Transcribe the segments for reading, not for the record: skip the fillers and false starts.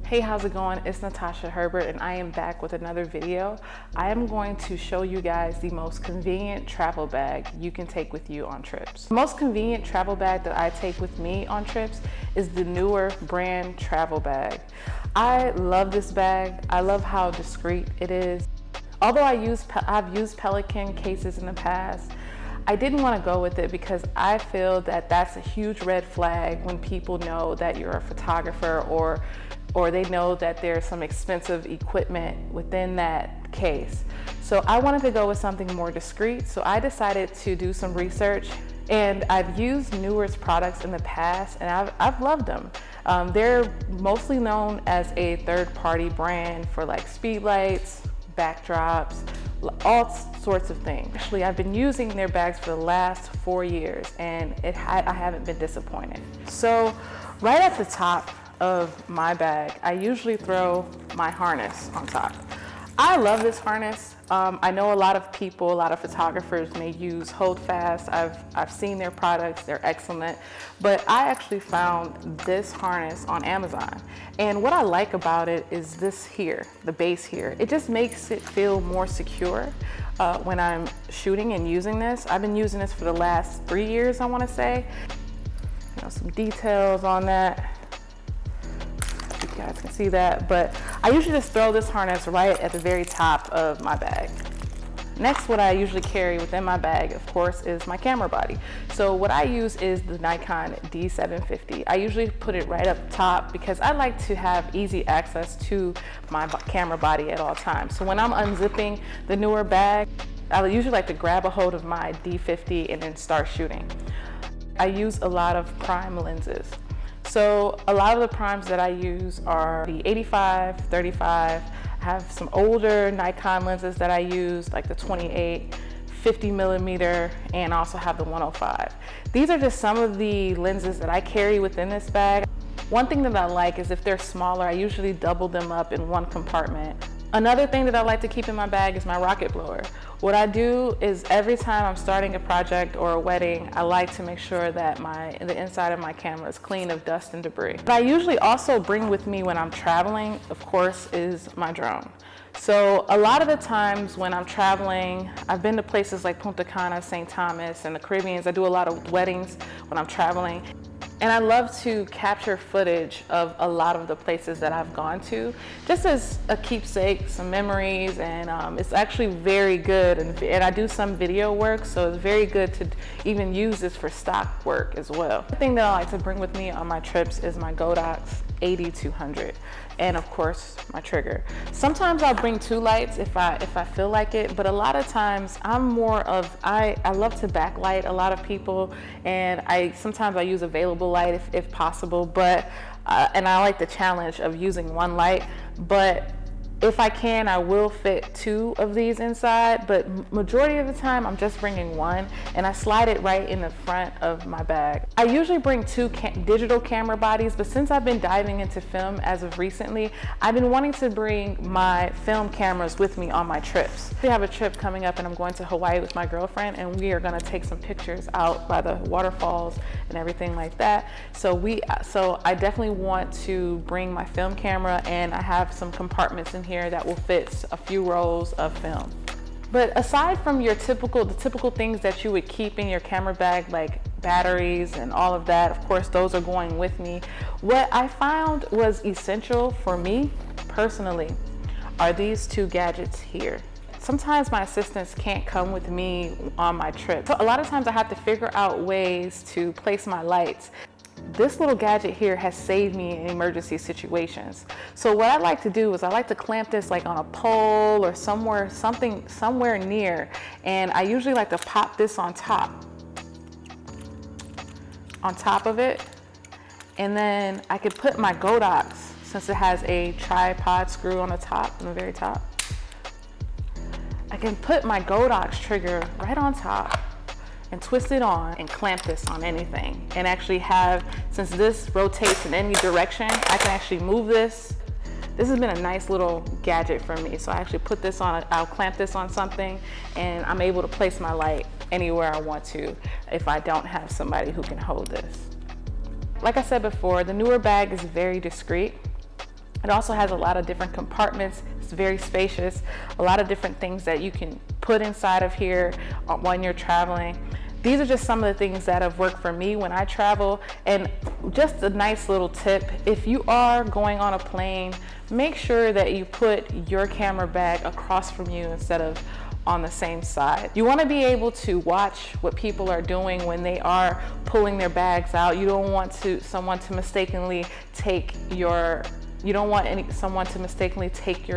Hey, how's it going? It's Natasha Herbert and I am back with another video. I am going to show you guys the most convenient travel bag you can take with you on trips. The most convenient travel bag that I take with me on trips is the Neewer brand travel bag. I love this bag. I love how discreet it is. Although I've used Pelican cases in the past, I didn't want to go with it because I feel that that's a huge red flag when people know that you're a photographer or they know that there's some expensive equipment within that case. So I wanted to go with something more discreet. So I decided to do some research, and I've used Neewer's products in the past and I've loved them. They're mostly known as a third-party brand for like speed lights, backdrops, all sorts of things. Actually, I've been using their bags for the last 4 years and I haven't been disappointed. So right at the top of my bag, I usually throw my harness on top. I love this harness. I know a lot of people, a lot of photographers may use Hold Fast. I've seen their products, they're excellent. But I actually found this harness on Amazon. And what I like about it is this here, the base here. It just makes it feel more secure when I'm shooting and using this. I've been using this for the last 3 years, I wanna say. You know, some details on that. You guys can see that, but I usually just throw this harness right at the very top of my bag. Next, what I usually carry within my bag, of course, is my camera body. So what I use is the Nikon D750. I usually put it right up top because I like to have easy access to my camera body at all times. So when I'm unzipping the Neewer bag, I usually like to grab a hold of my D50 and then start shooting. I use a lot of prime lenses. So a lot of the primes that I use are the 85, 35. I have some older Nikon lenses that I use, like the 28, 50 millimeter, and also have the 105. These are just some of the lenses that I carry within this bag. One thing that I like is if they're smaller, I usually double them up in one compartment. Another thing that I like to keep in my bag is my rocket blower. What I do is every time I'm starting a project or a wedding, I like to make sure that the inside of my camera is clean of dust and debris. What I usually also bring with me when I'm traveling, of course, is my drone. So a lot of the times when I'm traveling, I've been to places like Punta Cana, St. Thomas, and the Caribbean. I do a lot of weddings when I'm traveling. And I love to capture footage of a lot of the places that I've gone to, just as a keepsake, some memories, and it's actually very good. And I do some video work, so it's very good to even use this for stock work as well. The thing that I like to bring with me on my trips is my Godox 80-200, and of course my trigger. Sometimes I'll bring 2 lights if I feel like it, but a lot of times I'm more of, I love to backlight a lot of people, and sometimes I use available light if possible, but and I like the challenge of using 1 light, but if I can, I will fit 2 of these inside, but majority of the time I'm just bringing 1, and I slide it right in the front of my bag. I usually bring 2 digital camera bodies, but since I've been diving into film as of recently, I've been wanting to bring my film cameras with me on my trips. We have a trip coming up and I'm going to Hawaii with my girlfriend, and we are gonna take some pictures out by the waterfalls and everything like that. So I definitely want to bring my film camera, and I have some compartments in here that will fit a few rolls of film. But aside from the typical things that you would keep in your camera bag, like batteries and all of that, of course those are going with me. What I found was essential for me personally are these 2 gadgets here. Sometimes my assistants can't come with me on my trip. So a lot of times I have to figure out ways to place my lights. This little gadget here has saved me in emergency situations. So what I like to do is I like to clamp this like on a pole or somewhere near, and I usually like to pop this on top of it, and then I could put my Godox, since it has a tripod screw on the very top. I can put my Godox trigger right on top and twist it on and clamp this on anything, and actually since this rotates in any direction, I can actually move this. This has been a nice little gadget for me. So I actually put this on, I'll clamp this on something, and I'm able to place my light anywhere I want to if I don't have somebody who can hold this. Like I said before, the Neewer bag is very discreet. It also has a lot of different compartments. It's very spacious, a lot of different things that you can put inside of here when you're traveling. These are just some of the things that have worked for me when I travel. And just a nice little tip, if you are going on a plane, make sure that you put your camera bag across from you instead of on the same side. You want to be able to watch what people are doing when they are pulling their bags out. You don't want someone to mistakenly take your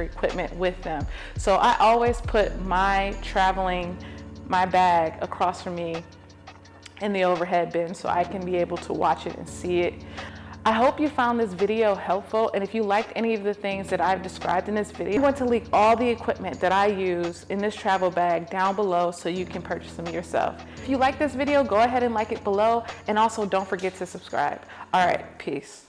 equipment with them. So I always put my bag across from me in the overhead bin so I can be able to watch it and see it. I hope you found this video helpful, and if you liked any of the things that I've described in this video, I'm going to link all the equipment that I use in this travel bag down below so you can purchase them yourself. If you like this video, go ahead and like it below, and also don't forget to subscribe. All right, peace.